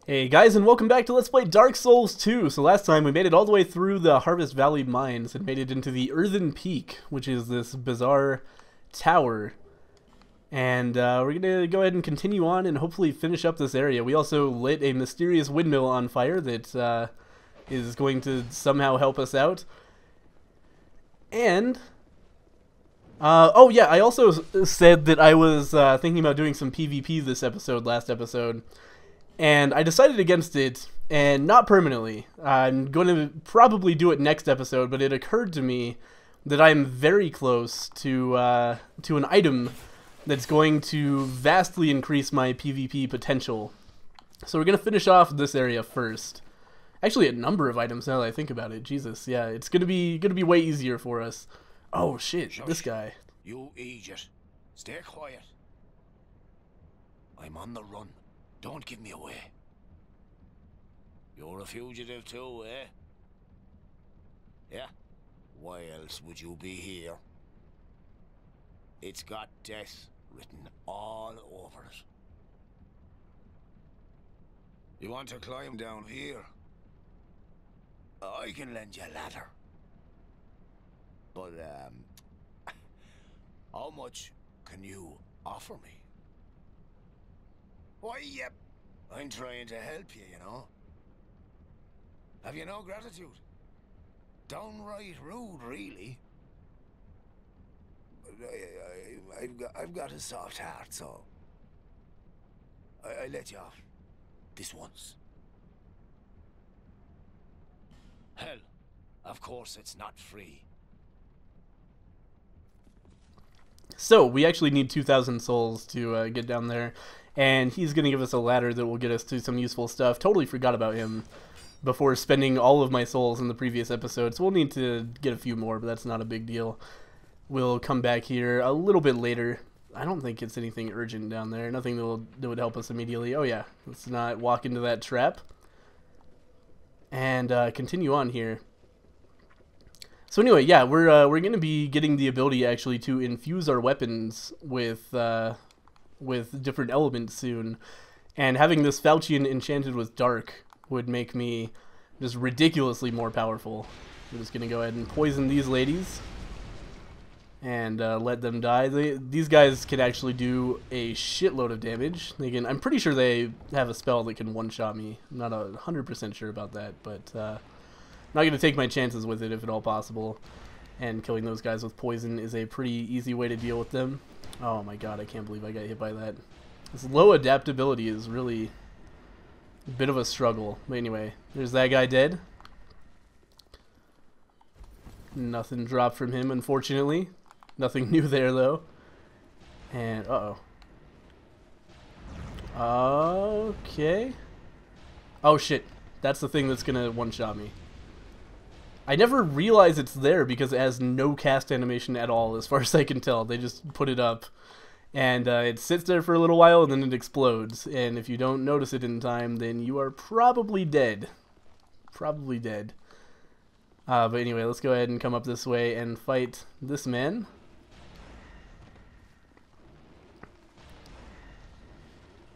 Hey guys, and welcome back to Let's Play Dark Souls 2. So last time we made it all the way through the Harvest Valley Mines and made it into the Earthen Peak, which is this bizarre tower. And we're going to go ahead and continue on and hopefully finish up this area. We also lit a mysterious windmill on fire that is going to somehow help us out. And oh yeah, I also said that I was thinking about doing some PvP last episode. And I decided against it, and not permanently. I'm going to probably do it next episode, but it occurred to me that I'm very close to an item that's going to vastly increase my PvP potential. So we're going to finish off this area first. Actually, a number of items now that I think about it. Jesus, yeah, it's going to be way easier for us. Oh shit, Shush. This guy. You idiot. Stay quiet. I'm on the run. Don't give me away. You're a fugitive too, eh? Yeah? Why else would you be here? It's got death written all over it. You want to climb down here? I can lend you a ladder. But, how much can you offer me? Why, yep, I'm trying to help you, you know. Have you no gratitude? Downright rude, really. I've got a soft heart, so I let you off this once. Hell, of course it's not free. So, we actually need 2,000 souls to get down there, and he's going to give us a ladder that will get us to some useful stuff. Totally forgot about him before spending all of my souls in the previous episode, so we'll need to get a few more, but that's not a big deal. We'll come back here a little bit later. I don't think it's anything urgent down there, nothing that would help us immediately. Oh yeah, let's not walk into that trap. And continue on here. So anyway, yeah, we're going to be getting the ability actually to infuse our weapons with different elements soon, and having this falchion enchanted with dark would make me just ridiculously more powerful. I'm just going to go ahead and poison these ladies and let them die. These guys can actually do a shitload of damage. I'm pretty sure they have a spell that can one-shot me. I'm not 100% sure about that, but not going to take my chances with it if at all possible. And killing those guys with poison is a pretty easy way to deal with them. Oh my god, I can't believe I got hit by that. This low adaptability is really a bit of a struggle. But anyway, there's that guy dead. Nothing dropped from him, unfortunately. Nothing new there, though. And, uh-oh. Okay. Oh, shit. That's the thing that's gonna one-shot me. I never realize it's there because it has no cast animation at all, as far as I can tell. They just put it up, and it sits there for a little while, and then it explodes. And if you don't notice it in time, then you are probably dead. Probably dead. But anyway, let's go ahead and come up this way and fight this man.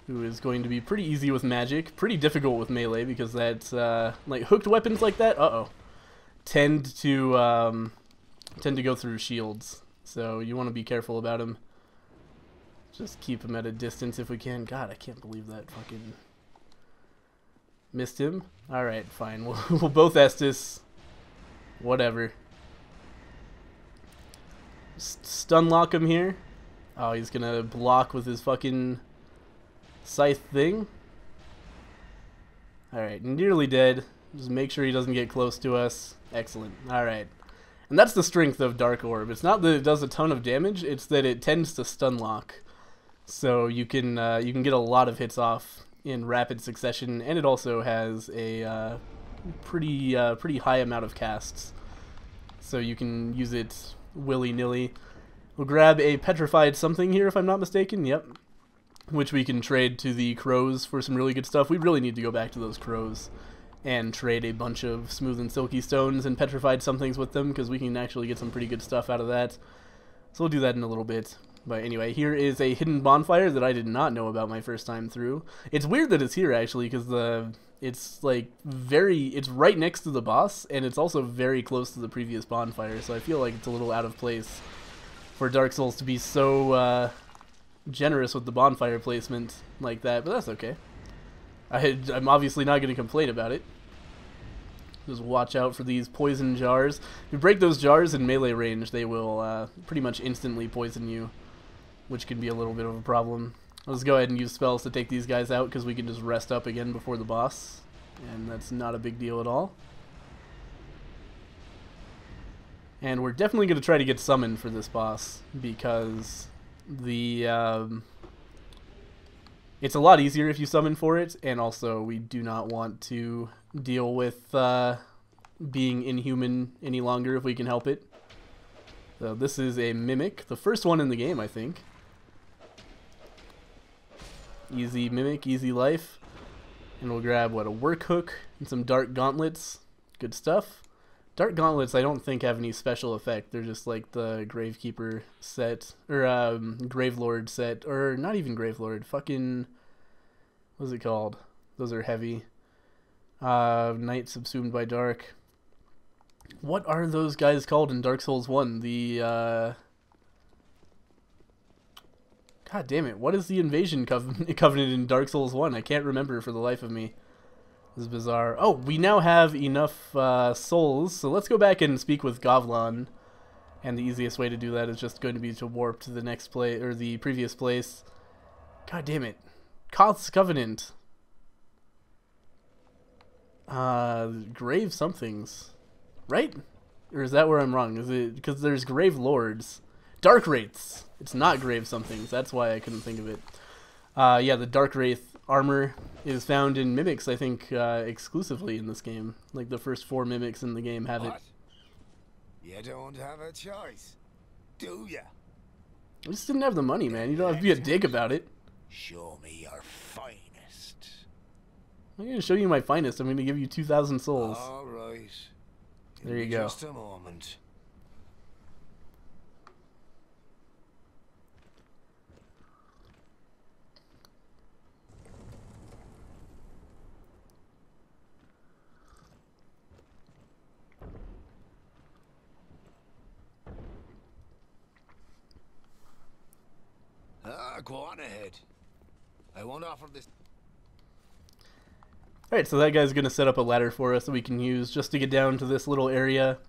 Who is going to be pretty easy with magic, pretty difficult with melee, because that's, like, hooked weapons like that, tend to go through shields, so you want to be careful about them. Just keep him at a distance if we can. God, I can't believe that fucking missed him. All right, fine. We'll both Estus. Whatever. Stun lock him here. Oh, he's gonna block with his fucking scythe thing. All right, nearly dead. Just make sure he doesn't get close to us. Excellent. Alright. And that's the strength of Dark Orb. It's not that it does a ton of damage, it's that it tends to stun lock. So you can get a lot of hits off in rapid succession, and it also has a pretty high amount of casts. So you can use it willy-nilly. We'll grab a petrified something here if I'm not mistaken. Yep. Which we can trade to the crows for some really good stuff. We really need to go back to those crows and trade a bunch of smooth and silky stones and petrified somethings with them, because we can actually get some pretty good stuff out of that. So we'll do that in a little bit. But anyway, here is a hidden bonfire that I did not know about my first time through. It's weird that it's here, actually, because it's like it's right next to the boss, and it's also very close to the previous bonfire, so I feel like it's a little out of place for Dark Souls to be so generous with the bonfire placement like that, but that's okay. I'm obviously not going to complain about it. Just watch out for these poison jars. If you break those jars in melee range, they will pretty much instantly poison you, which can be a little bit of a problem. Let's go ahead and use spells to take these guys out, because we can just rest up again before the boss, and that's not a big deal at all. And we're definitely going to try to get summoned for this boss, because it's a lot easier if you summon for it, and also we do not want to deal with being inhuman any longer if we can help it. So this is a Mimic, the first one in the game, I think. Easy Mimic, easy life. And we'll grab, what, a Work Hook and some Dark Gauntlets. Good stuff. Dark Gauntlets I don't think have any special effect. They're just like the Gravekeeper set, or Gravelord set, or not even Gravelord, fucking, what's it called? Those are heavy. Night Subsumed by Dark. What are those guys called in Dark Souls 1? The, God damn it, what is the Invasion Covenant in Dark Souls 1? I can't remember for the life of me. This is bizarre. Oh, we now have enough souls, so let's go back and speak with Govlon. And the easiest way to do that is just going to be to warp to the next place, or the previous place. God damn it. Koth's Covenant. Grave somethings. Right? Or is that where I'm wrong? Is it because there's Grave Lords? Dark Wraiths. It's not Grave somethings. That's why I couldn't think of it. Yeah, the Dark Wraith armor is found in Mimics, I think, exclusively in this game. Like, the first 4 Mimics in the game have it. You don't have a choice, do ya? I just didn't have the money, man. You don't have to be a dick about it. Show me your finest. I'm going to show you my finest. I'm going to give you 2,000 souls. All right. There you go. Just a moment. Go on ahead. I won't offer this. Alright, so that guy's going to set up a ladder for us that we can use just to get down to this little area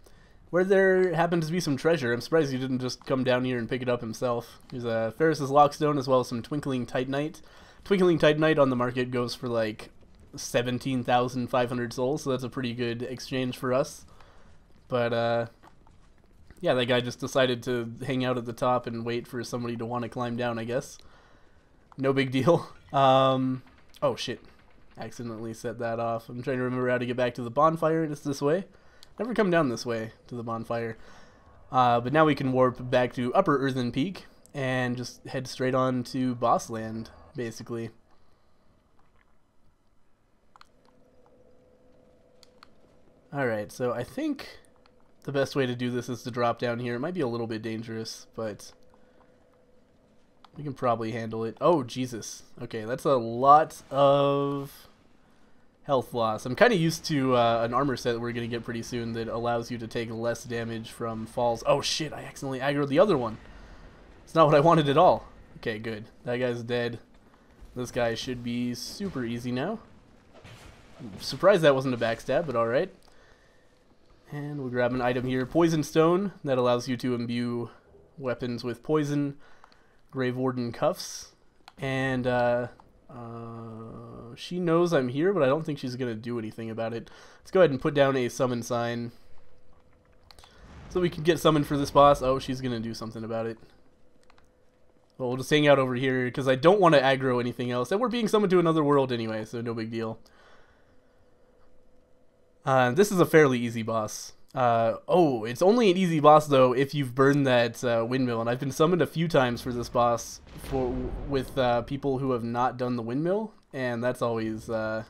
where there happens to be some treasure. I'm surprised he didn't just come down here and pick it up himself. There's a Ferris's Lockstone as well as some Twinkling Titanite. Twinkling Titanite on the market goes for like 17,500 souls, so that's a pretty good exchange for us. But, yeah, that guy just decided to hang out at the top and wait for somebody to want to climb down, I guess. No big deal. Oh, shit. Accidentally set that off. I'm trying to remember how to get back to the bonfire. It's this way. Never come down this way to the bonfire. But now we can warp back to Upper Earthen Peak and just head straight on to Boss Land, basically. Alright, so I think the best way to do this is to drop down here. It might be a little bit dangerous, but we can probably handle it. Oh, Jesus. Okay, that's a lot of health loss. I'm kind of used to an armor set that we're going to get pretty soon that allows you to take less damage from falls. Oh, shit, I accidentally aggroed the other one. It's not what I wanted at all. Okay, good. That guy's dead. This guy should be super easy now. I'm surprised that wasn't a backstab, but alright. And we'll grab an item here. Poison Stone. That allows you to imbue weapons with poison. Grave Warden Cuffs. And she knows I'm here, but I don't think she's going to do anything about it. Let's go ahead and put down a summon sign so we can get summoned for this boss. Oh, she's going to do something about it. Well, we'll just hang out over here because I don't want to aggro anything else. And we're being summoned to another world anyway, so no big deal. This is a fairly easy boss. Oh, it's only an easy boss though if you've burned that windmill, and I've been summoned a few times for this boss with people who have not done the windmill, and that's always a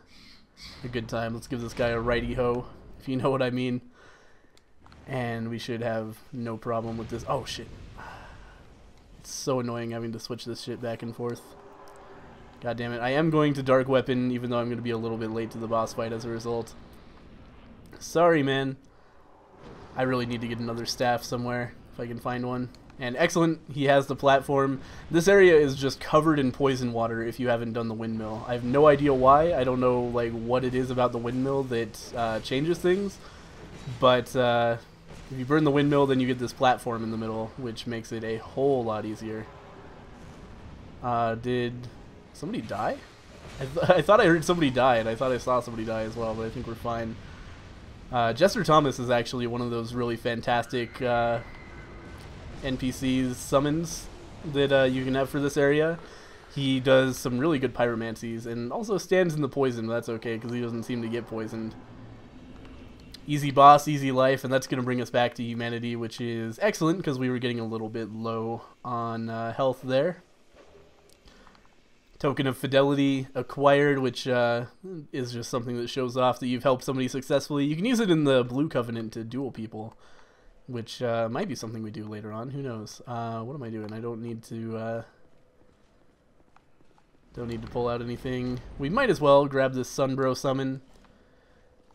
good time. Let's give this guy a righty-ho, if you know what I mean. And we should have no problem with this. Oh, shit. It's so annoying having to switch this shit back and forth. God damn it. I am going to Dark Weapon, even though I'm going to be a little bit late to the boss fight as a result. Sorry, man. I really need to get another staff somewhere, if I can find one. And excellent, he has the platform. This area is just covered in poison water if you haven't done the windmill. I have no idea why. I don't know like what it is about the windmill that changes things. But if you burn the windmill, then you get this platform in the middle, which makes it a whole lot easier. Did somebody die? I thought I heard somebody die, and I thought I saw somebody die as well, but I think we're fine. Jester Thomas is actually one of those really fantastic NPCs summons that you can have for this area. He does some really good pyromancies and also stands in the poison, but that's okay because he doesn't seem to get poisoned. Easy boss, easy life, and that's going to bring us back to humanity, which is excellent because we were getting a little bit low on health there. Token of Fidelity acquired, which is just something that shows off that you've helped somebody successfully. You can use it in the Blue Covenant to duel people, which might be something we do later on. Who knows? What am I doing? I don't need to pull out anything. We might as well grab this Sunbro summon,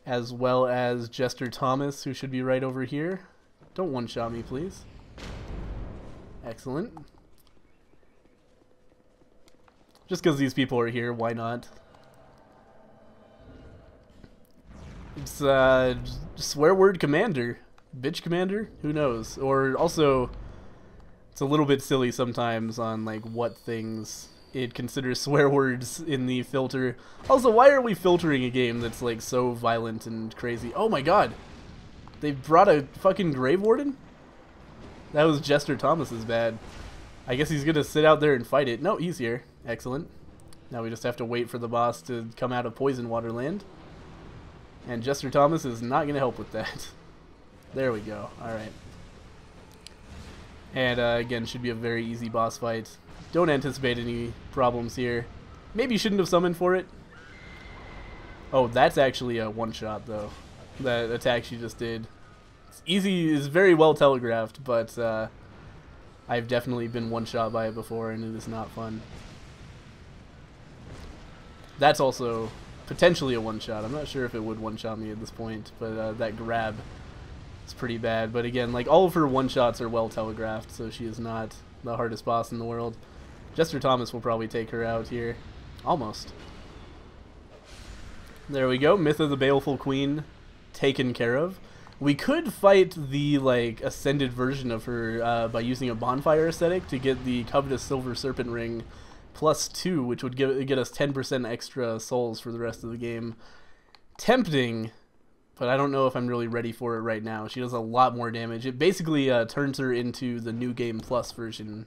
as well as Jester Thomas, who should be right over here. Don't one-shot me, please. Excellent. Just because these people are here, why not? It's swear word commander. Bitch commander? Who knows? Or also, it's a little bit silly sometimes on like what things it considers swear words in the filter. Also, why are we filtering a game that's like so violent and crazy? Oh my god! They brought a fucking Grave Warden? That was Jester Thomas's bad. I guess he's gonna sit out there and fight it. No, he's here. Excellent. Now we just have to wait for the boss to come out of Poison Waterland. And Jester Thomas is not gonna help with that. There we go. Alright. And again, should be a very easy boss fight. Don't anticipate any problems here. Maybe you shouldn't have summoned for it. Oh, that's actually a one-shot, though. That attack she just did. It's easy, is very well telegraphed, but I've definitely been one-shot by it before, and it is not fun. That's also potentially a one-shot. I'm not sure if it would one-shot me at this point, but that grab is pretty bad. But again, like all of her one-shots are well telegraphed, so she is not the hardest boss in the world. Jester Thomas will probably take her out here. Almost. There we go. Mytha the Baleful Queen taken care of. We could fight the like ascended version of her by using a bonfire aesthetic to get the covetous Silver Serpent Ring +2, which would get us 10% extra souls for the rest of the game. Tempting, but I don't know if I'm really ready for it right now. She does a lot more damage. It basically turns her into the New Game Plus version.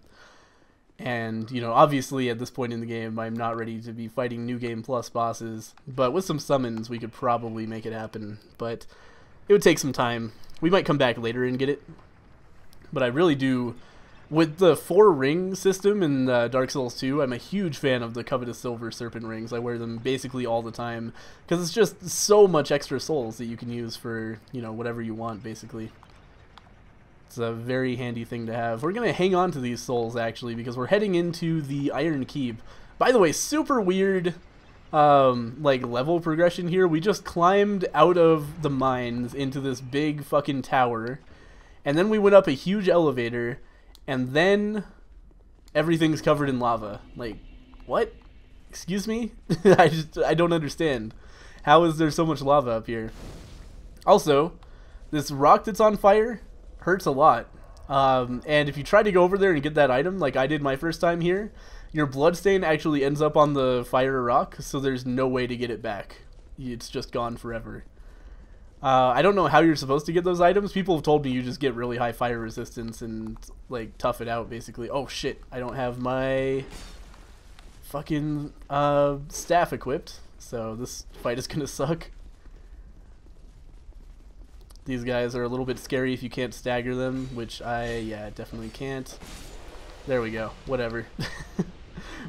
And, you know, obviously at this point in the game, I'm not ready to be fighting New Game Plus bosses. But with some summons, we could probably make it happen. But it would take some time. We might come back later and get it. But I really do... With the 4-ring system in Dark Souls 2, I'm a huge fan of the covetous Silver Serpent Rings. I wear them basically all the time. Because it's just so much extra souls that you can use for, you know, whatever you want, basically. It's a very handy thing to have. We're going to hang on to these souls, actually, because we're heading into the Iron Keep. By the way, super weird, like, level progression here. We just climbed out of the mines into this big fucking tower. And then we went up a huge elevator. And then everything's covered in lava. Like, what? Excuse me? I don't understand. How is there so much lava up here? Also, this rock that's on fire hurts a lot. And if you try to go over there and get that item, like I did my first time here, your bloodstain actually ends up on the fire rock, so there's no way to get it back. It's just gone forever. I don't know how you're supposed to get those items. People have told me you just get really high fire resistance and, like, tough it out, basically. Oh, shit. I don't have my fucking staff equipped, so this fight is gonna suck. These guys are a little bit scary if you can't stagger them, which yeah, definitely can't. There we go. Whatever.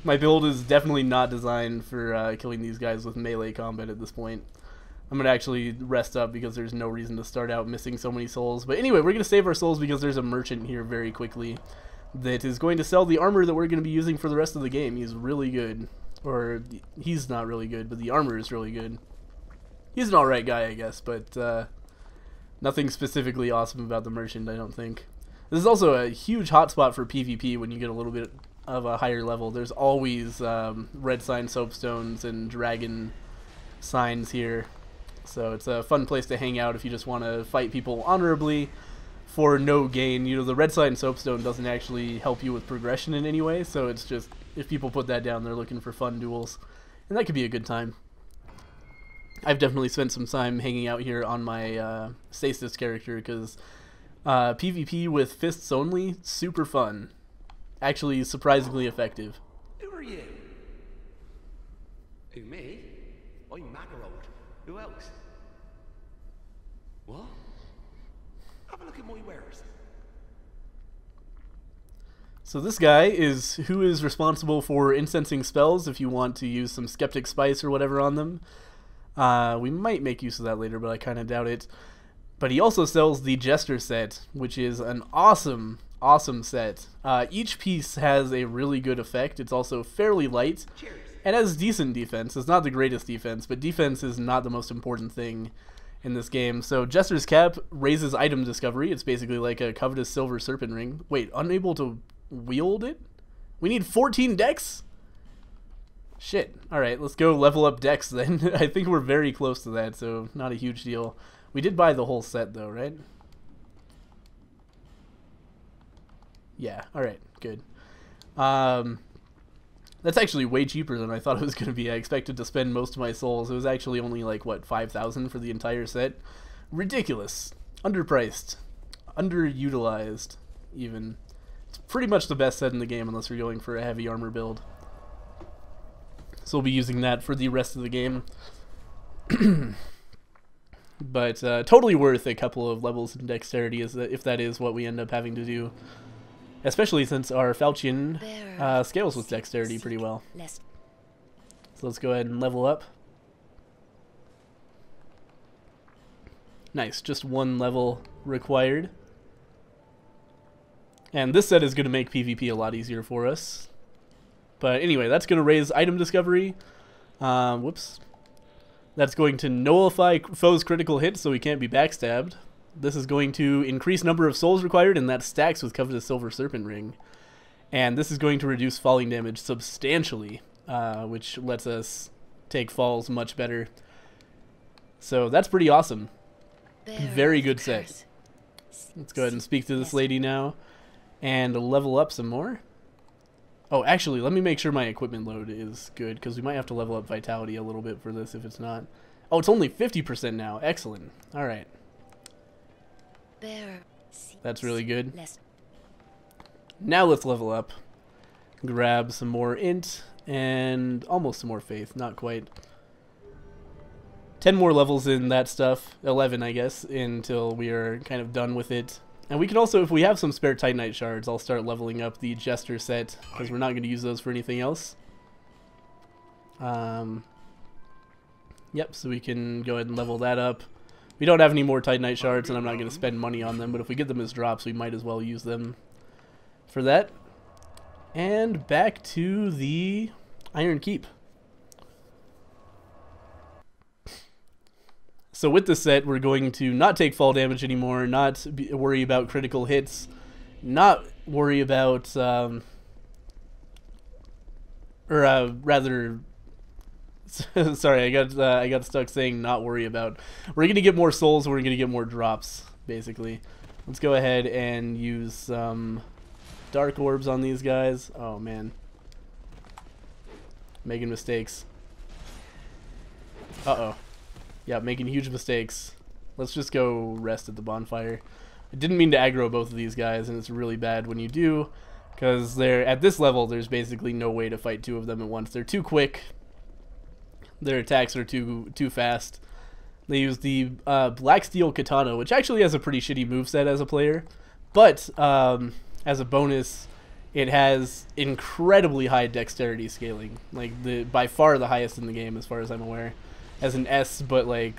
My build is definitely not designed for killing these guys with melee combat at this point. I'm going to actually rest up because there's no reason to start out missing so many souls. But anyway, we're going to save our souls because there's a merchant here very quickly. that is going to sell the armor that we're going to be using for the rest of the game. He's really good. Or, he's not really good, but the armor is really good. He's an alright guy, I guess, but nothing specifically awesome about the merchant, I don't think. This is also a huge hotspot for PvP when you get a little bit of a higher level. There's always red sign soapstones and dragon signs here. So it's a fun place to hang out if you just want to fight people honorably for no gain. You know, the red sign soapstone doesn't actually help you with progression in any way, so it's just, if people put that down, they're looking for fun duels. And that could be a good time. I've definitely spent some time hanging out here on my Stasis character, because PvP with fists only, super fun. Actually, surprisingly effective. Who are you? Who, me? I'm Macarold. Who else? What? Have a look at my wares. So this guy is who is responsible for incensing spells if you want to use some Skeptic Spice or whatever on them. We might make use of that later, but I kind of doubt it. But he also sells the Jester set, which is an awesome set. Each piece has a really good effect. It's also fairly light. Cheers. And has decent defense. It's not the greatest defense, but defense is not the most important thing in this game. So Jester's Cap raises item discovery. It's basically like a Covetous Silver Serpent Ring. Wait, unable to wield it? We need 14 dex? Shit. Alright, let's go level up dex then. I think we're very close to that, so not a huge deal. We did buy the whole set though, right? Yeah, alright, good. That's actually way cheaper than I thought it was going to be. I expected to spend most of my souls. It was actually only like, what, 5,000 for the entire set? Ridiculous. Underpriced. Underutilized, even. It's pretty much the best set in the game unless you're going for a heavy armor build. So we'll be using that for the rest of the game. But totally worth a couple of levels in dexterity if that is what we end up having to do. Especially since our falchion scales with dexterity pretty well. So let's go ahead and level up. Nice, just one level required. And this set is going to make PvP a lot easier for us. But anyway, that's going to raise item discovery. Whoops. That's going to nullify foes' critical hits so we can't be backstabbed. This is going to increase number of souls required, and that stacks with Covetous Silver Serpent Ring. And this is going to reduce falling damage substantially, which lets us take falls much better. So that's pretty awesome. Very good set. Let's go ahead and speak to this lady now and level up some more. Oh, actually, let me make sure my equipment load is good, because we might have to level up Vitality a little bit for this if it's not. Oh, it's only 50% now. Excellent. All right. That's really good. Now let's level up. Grab some more int and almost some more faith. Not quite. 10 more levels in that stuff. 11, I guess, until we are kind of done with it. And we can also, if we have some spare Titanite shards, I'll start leveling up the Jester set, because we're not going to use those for anything else. Yep, so we can go ahead and level that up. We don't have any more Titanite shards, and I'm not going to spend money on them, but if we get them as drops, we might as well use them for that. And back to the Iron Keep. So with this set, we're going to not take fall damage anymore, not worry about critical hits, not worry about, rather... Sorry, I got stuck saying not worry about. We're gonna get more souls. We're gonna get more drops, basically. Let's go ahead and use some dark orbs on these guys. Oh man, making mistakes. Uh-oh. Yeah, making huge mistakes. Let's just go rest at the bonfire. I didn't mean to aggro both of these guys, and it's really bad when you do, because they're at this level. There's basically no way to fight two of them at once. They're too quick. Their attacks are too fast. They use the Black Steel Katana, which actually has a pretty shitty moveset as a player, but as a bonus, it has incredibly high dexterity scaling, like by far the highest in the game as far as I'm aware. As an S, but like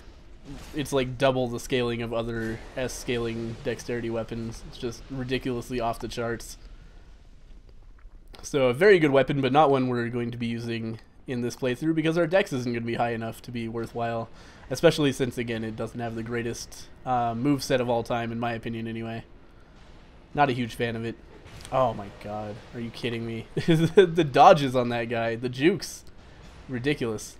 it's like double the scaling of other S scaling dexterity weapons. It's just ridiculously off the charts. So a very good weapon, but not one we're going to be using in this playthrough because our dex isn't going to be high enough to be worthwhile. Especially since, again, it doesn't have the greatest moveset of all time, in my opinion anyway. Not a huge fan of it. Oh my god, are you kidding me? The dodges on that guy, the jukes. Ridiculous.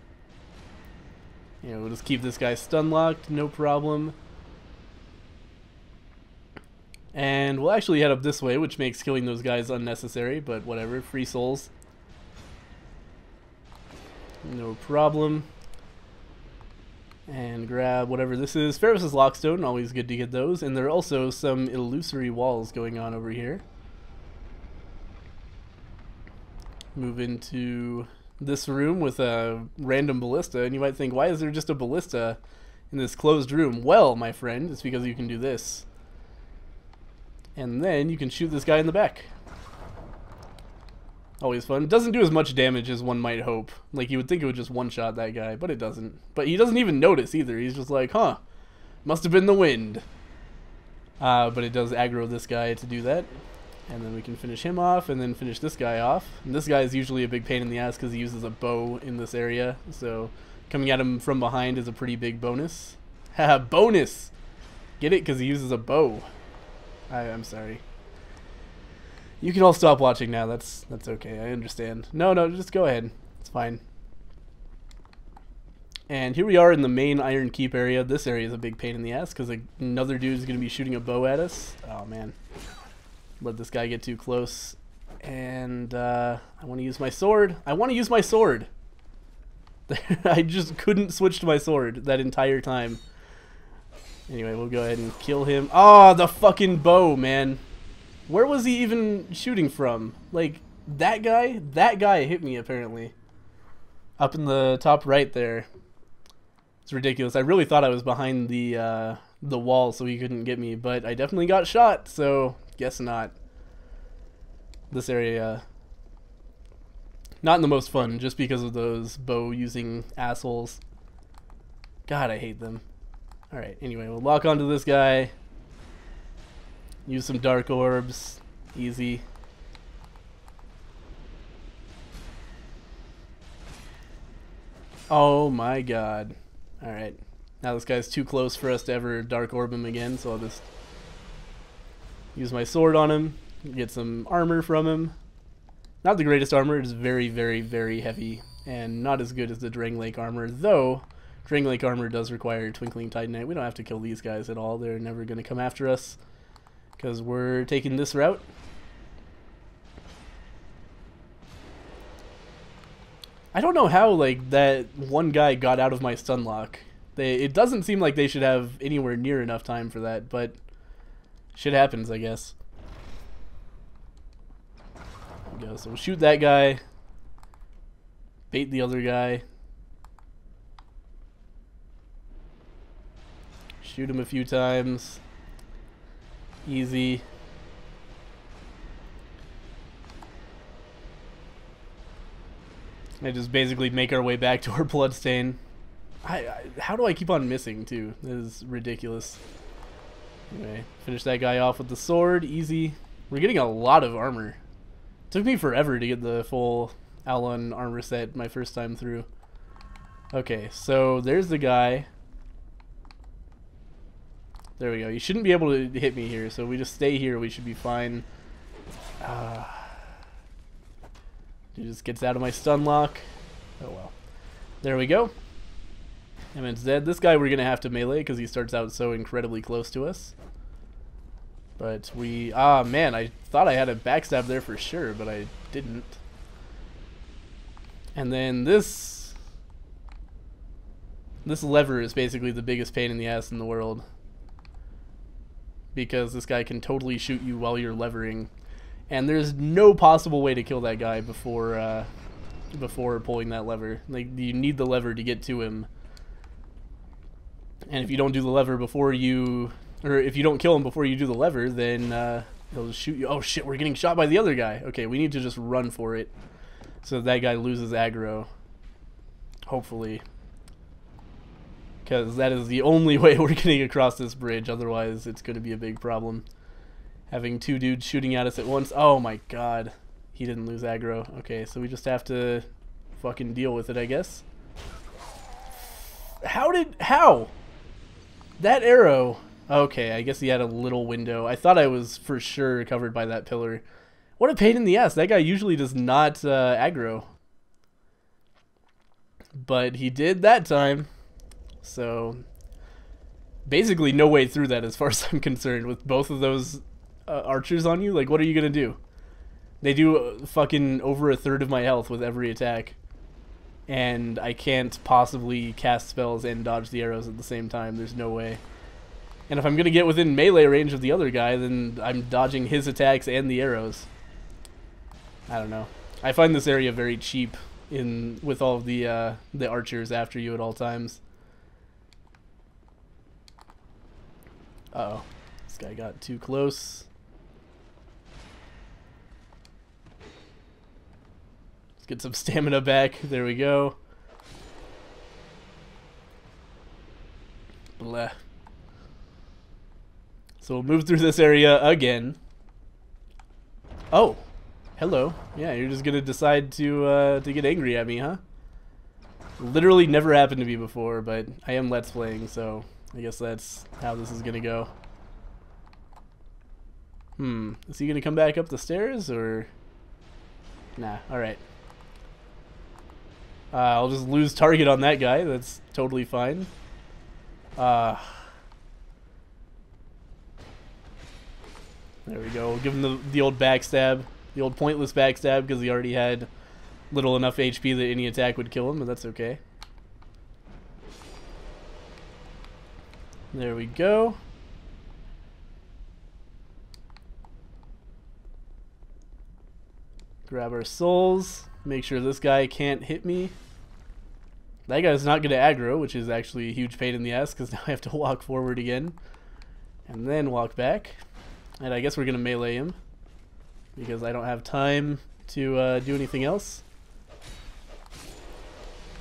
You know, we'll just keep this guy stun locked, no problem. And we'll actually head up this way, which makes killing those guys unnecessary, but whatever, free souls. No problem. And grab whatever this is. Ferris's Lockstone, always good to get those. And there are also some illusory walls going on over here. Move into this room with a random ballista, and you might think, why is there just a ballista in this closed room? Well, my friend, it's because you can do this. And then you can shoot this guy in the back. Always fun. Doesn't do as much damage as one might hope. Like, you would think it would just one-shot that guy, but it doesn't. But he doesn't even notice either. He's just like, huh, must have been the wind. But it does aggro this guy to do that. And then we can finish him off, and then finish this guy off. And this guy is usually a big pain in the ass because he uses a bow in this area. So coming at him from behind is a pretty big bonus. Haha, bonus! Get it? Because he uses a bow. I'm sorry. You can all stop watching now. That's okay. I understand. No, just go ahead. It's fine. And here we are in the main Iron Keep area. This area is a big pain in the ass because another dude is going to be shooting a bow at us. Oh, man. Let this guy get too close. And I want to use my sword. I want to use my sword. I just couldn't switch to my sword that entire time. Anyway, we'll go ahead and kill him. Oh, the fucking bow, man. Where was he even shooting from? Like, that guy? That guy hit me, apparently. Up in the top right there. It's ridiculous. I really thought I was behind the wall so he couldn't get me, but I definitely got shot, so guess not. This area, not the most fun, just because of those bow-using assholes. God, I hate them. Alright, anyway, we'll lock onto this guy. Use some dark orbs. Easy. Oh my god. Alright. Now this guy's too close for us to ever dark orb him again, so I'll just use my sword on him. Get some armor from him. Not the greatest armor. It is very, very, very heavy. And not as good as the Drang Lake armor, though Drang Lake armor does require Twinkling Titanite. We don't have to kill these guys at all. They're never going to come after us because we're taking this route. I don't know how, like, that one guy got out of my stun lock. It doesn't seem like they should have anywhere near enough time for that, but shit happens, I guess. There we go. So we'll shoot that guy. Bait the other guy. Shoot him a few times. Easy. And just basically make our way back to our bloodstain. How do I keep on missing, too? This is ridiculous. Anyway, finish that guy off with the sword. Easy. We're getting a lot of armor. It took me forever to get the full Alon armor set my first time through. Okay, so there's the guy. There we go. You shouldn't be able to hit me here, so we just stay here. We should be fine. He just gets out of my stun lock. Oh well. There we go. And it's dead. This guy we're going to have to melee because he starts out so incredibly close to us. But we... Ah, man, I thought I had a backstab there for sure, but I didn't. And then this lever is basically the biggest pain in the ass in the world. Because this guy can totally shoot you while you're levering. And there's no possible way to kill that guy before pulling that lever. Like, you need the lever to get to him. And if you don't do the lever before you... Or if you don't kill him before you do the lever, then he'll just shoot you. Oh shit, we're getting shot by the other guy. Okay, we need to just run for it. So that guy loses aggro. Hopefully. Because that is the only way we're getting across this bridge. Otherwise, it's going to be a big problem. Having two dudes shooting at us at once. Oh my god. He didn't lose aggro. Okay, so we just have to fucking deal with it, I guess. How? That arrow. Okay, I guess he had a little window. I thought I was for sure covered by that pillar. What a pain in the ass. That guy usually does not aggro. But he did that time. So, basically no way through that as far as I'm concerned. With both of those archers on you, like, what are you going to do? They do fucking over a third of my health with every attack. And I can't possibly cast spells and dodge the arrows at the same time. There's no way. And if I'm going to get within melee range of the other guy, then I'm dodging his attacks and the arrows. I don't know. I find this area very cheap with all of the archers after you at all times. Uh-oh. This guy got too close. Let's get some stamina back. There we go. Bleh. So we'll move through this area again. Oh, hello. Yeah, you're just gonna decide to get angry at me, huh? Literally never happened to me before, but I am Let's Playing, so I guess that's how this is gonna go. Is he gonna come back up the stairs, or... Nah, alright. I'll just lose target on that guy, that's totally fine. There we go. We'll give him the old backstab. The old pointless backstab, because he already had little enough HP that any attack would kill him, but that's okay. There we go. Grab our souls. Make sure this guy can't hit me. That guy's not going to aggro, which is actually a huge pain in the ass, because now I have to walk forward again. And then walk back. And I guess we're going to melee him, because I don't have time to do anything else.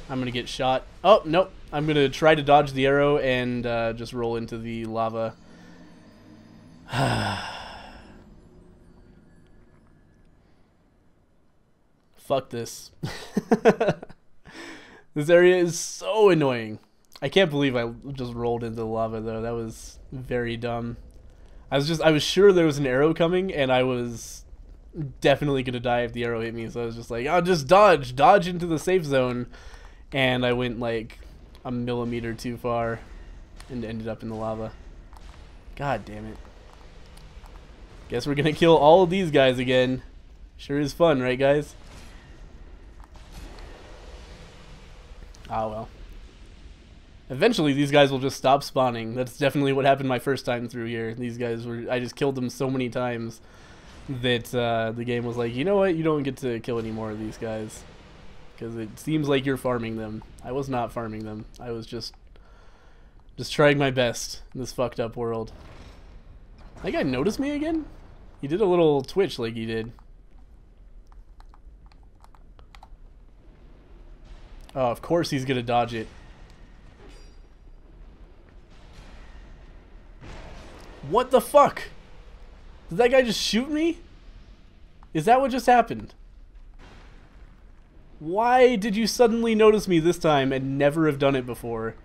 I'm going to get shot. Oh, nope. I'm going to try to dodge the arrow and just roll into the lava. Fuck this. This area is so annoying. I can't believe I just rolled into the lava, though. That was very dumb. I was sure there was an arrow coming, and I was definitely gonna die if the arrow hit me, so I was just like, I'll just dodge into the safe zone, and I went like a millimeter too far and ended up in the lava. God damn it. Guess we're gonna kill all of these guys again. Sure is fun, right guys? Ah well. Eventually, these guys will just stop spawning. That's definitely what happened my first time through here. These guys I just killed them so many times that the game was like, you know what? You don't get to kill any more of these guys. Because it seems like you're farming them. I was not farming them. I was just trying my best in this fucked up world. That guy noticed me again? He did a little twitch like he did. Oh, of course he's gonna dodge it. What the fuck? Did that guy just shoot me? Is that what just happened? Why did you suddenly notice me this time and never have done it before?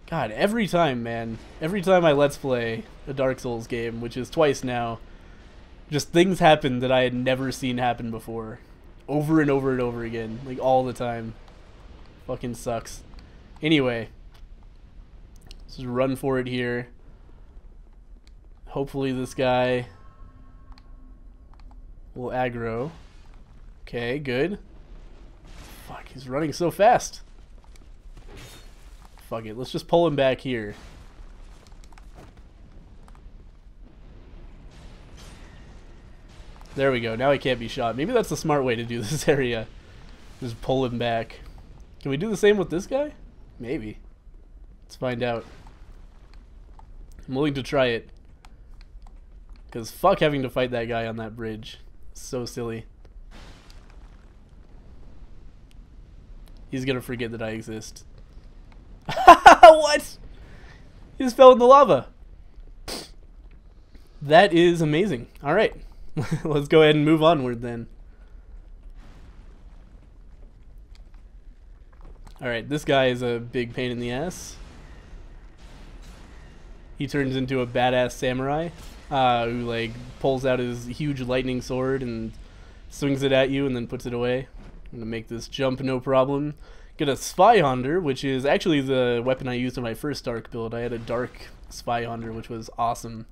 God, every time, man. Every time I Let's Play a Dark Souls game, which is twice now, just things happen that I had never seen happen before. Over and over and over again. Like, all the time. Fucking sucks. Anyway. Let's just run for it here. Hopefully this guy will aggro. Okay, good. Fuck, he's running so fast. Fuck it, let's just pull him back here. There we go, now he can't be shot. Maybe that's the smart way to do this area. Just pull him back. Can we do the same with this guy? Maybe. Let's find out. I'm willing to try it. Because fuck having to fight that guy on that bridge. So silly. He's gonna forget that I exist. What? He just fell in the lava. That is amazing. Alright. Let's go ahead and move onward then. Alright, this guy is a big pain in the ass. He turns into a badass samurai who like pulls out his huge lightning sword and swings it at you and then puts it away. I'm gonna make this jump no problem. Get a Spy Honder, which is actually the weapon I used in my first Dark build. I had a Dark Spy Honder, which was awesome.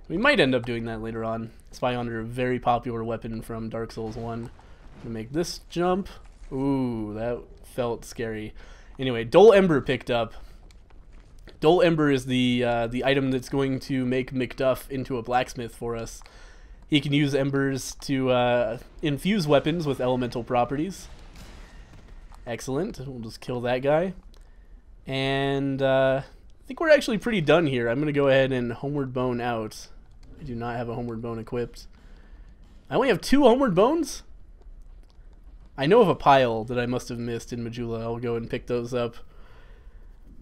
We might end up doing that later on. Spy Honder, a very popular weapon from Dark Souls 1. I'm gonna make this jump. Ooh, that felt scary. Anyway, Dull Ember picked up. Dull Ember is the item that's going to make McDuff into a blacksmith for us. He can use embers to infuse weapons with elemental properties. Excellent. We'll just kill that guy. And I think we're actually pretty done here. I'm going to go ahead and Homeward Bone out. I do not have a Homeward Bone equipped. I only have 2 Homeward Bones? I know of a pile that I must have missed in Majula. I'll go and pick those up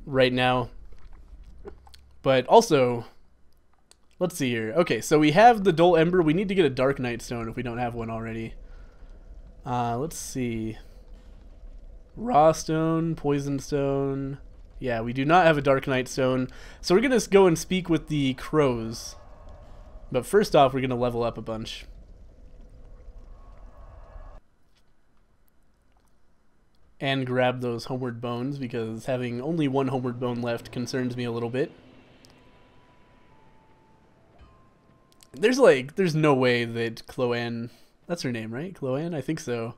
right now. But also, let's see here. Okay, so we have the Dull Ember. We need to get a Dark Knight Stone if we don't have one already. Let's see. Raw Stone, Poison Stone. Yeah, we do not have a Dark Knight Stone. So we're going to go and speak with the crows. But first off, we're going to level up a bunch. And grab those Homeward Bones, because having only 1 Homeward Bone left concerns me a little bit. There's no way that Chloanne, that's her name, right? Chloanne? I think so.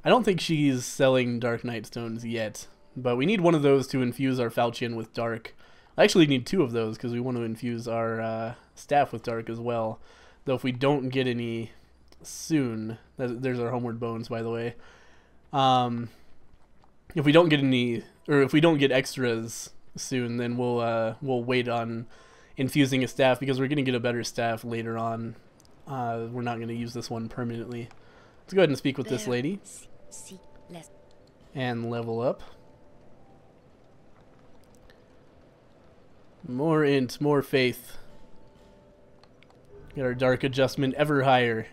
I don't think she's selling Dark Knight Stones yet, but we need one of those to infuse our falchion with Dark. I actually need 2 of those because we want to infuse our staff with Dark as well. Though if we don't get any soon, there's our Homeward Bones, by the way. If we don't get any, or if we don't get extras soon, then we'll wait on infusing a staff, because we're going to get a better staff later on. We're not going to use this one permanently. Let's go ahead and speak with this lady. And level up. More int, more faith. Get our dark adjustment ever higher.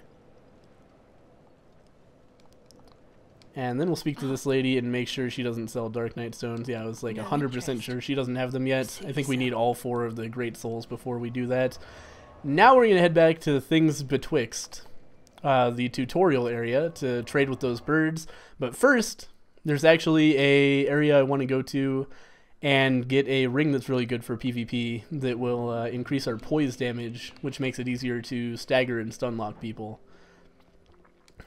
And then we'll speak to this lady and make sure she doesn't sell Dark Knight Stones. Yeah, I was like 100% sure she doesn't have them yet. I think we need all 4 of the Great Souls before we do that. Now we're going to head back to Things Betwixt, the tutorial area, to trade with those birds. But first, there's actually a area I want to go to and get a ring that's really good for PvP that will increase our poise damage, which makes it easier to stagger and stunlock people.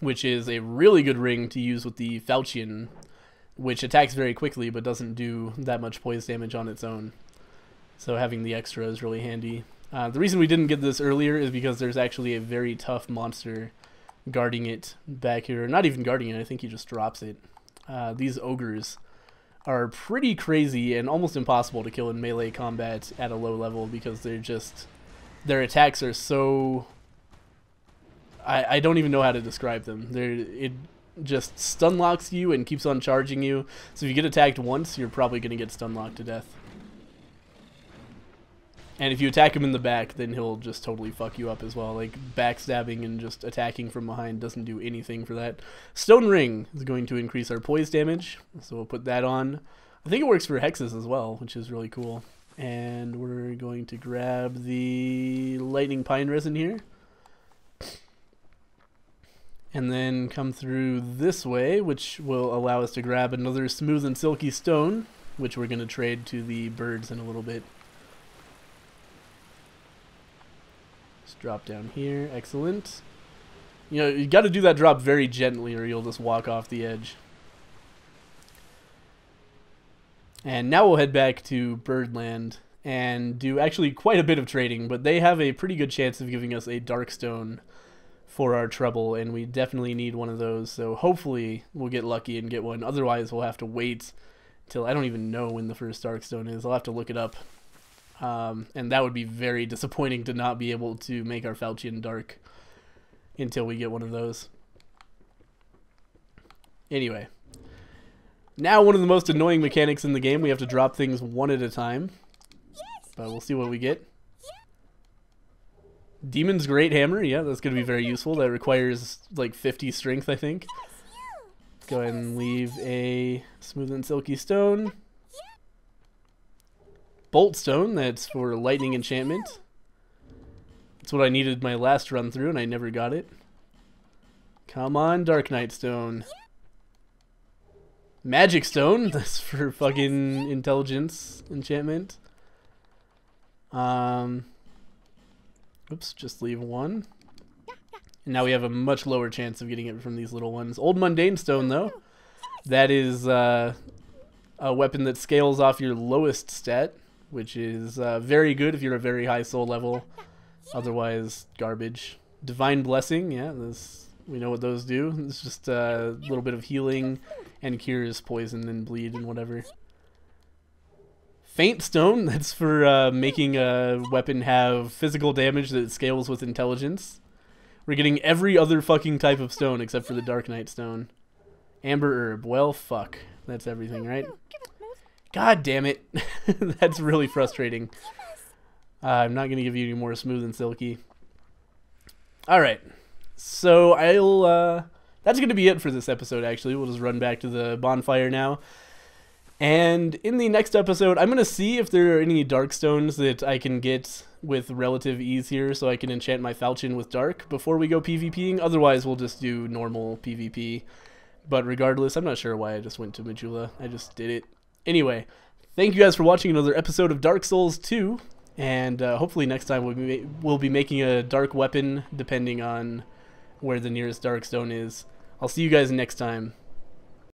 Which is a really good ring to use with the falchion, which attacks very quickly but doesn't do that much poise damage on its own. So having the extra is really handy. The reason we didn't get this earlier is because there's actually a very tough monster guarding it back here. Not even guarding it, I think he just drops it. These ogres are pretty crazy and almost impossible to kill in melee combat at a low level, because their attacks are so... I don't even know how to describe them. It just stun locks you and keeps on charging you. So if you get attacked once, you're probably going to get stun locked to death. And if you attack him in the back, then he'll just totally fuck you up as well. Like, backstabbing and just attacking from behind doesn't do anything for that. Stone Ring is going to increase our poise damage, so we'll put that on. I think it works for hexes as well, which is really cool. And we're going to grab the Lightning Pine Resin here. And then come through this way, which will allow us to grab another smooth and silky stone, which we're going to trade to the birds in a little bit. Just drop down here. Excellent. You know, you got to do that drop very gently or you'll just walk off the edge. And now we'll head back to Birdland and do actually quite a bit of trading, but they have a pretty good chance of giving us a dark stone for our trouble, and we definitely need one of those, so hopefully we'll get lucky and get one. Otherwise we'll have to wait till, I don't even know when the first dark stone is. I'll have to look it up, and that would be very disappointing to not be able to make our falchion dark until we get one of those. Anyway, now one of the most annoying mechanics in the game. We have to drop things one at a time, but we'll see what we get. Demon's Great Hammer, yeah, that's going to be very useful. That requires like 50 strength, I think. Go ahead and leave a smooth and silky stone. Bolt stone, that's for lightning enchantment. That's what I needed my last run through, and I never got it. Come on, Dark Knight stone. Magic stone, that's for fucking intelligence enchantment. Oops, just leave one. And now we have a much lower chance of getting it from these little ones. Old Mundane Stone, though. That is a weapon that scales off your lowest stat, which is very good if you're a very high soul level. Otherwise, garbage. Divine Blessing, yeah, we know what those do. It's just a little bit of healing and cures poison and bleed and whatever. Faint Stone, that's for making a weapon have physical damage that scales with intelligence. We're getting every other fucking type of stone except for the Dark Knight Stone. Amber Herb, well, fuck. That's everything, right? God damn it. That's really frustrating. I'm not going to give you any more smooth and silky. Alright. So that's going to be it for this episode, actually. We'll just run back to the bonfire now. And in the next episode, I'm going to see if there are any dark stones that I can get with relative ease here so I can enchant my falchion with dark before we go PvPing. Otherwise, we'll just do normal PvP. But regardless, I'm not sure why I just went to Majula. I just did it. Anyway, thank you guys for watching another episode of Dark Souls 2. And hopefully next time we'll be making a dark weapon depending on where the nearest dark stone is. I'll see you guys next time.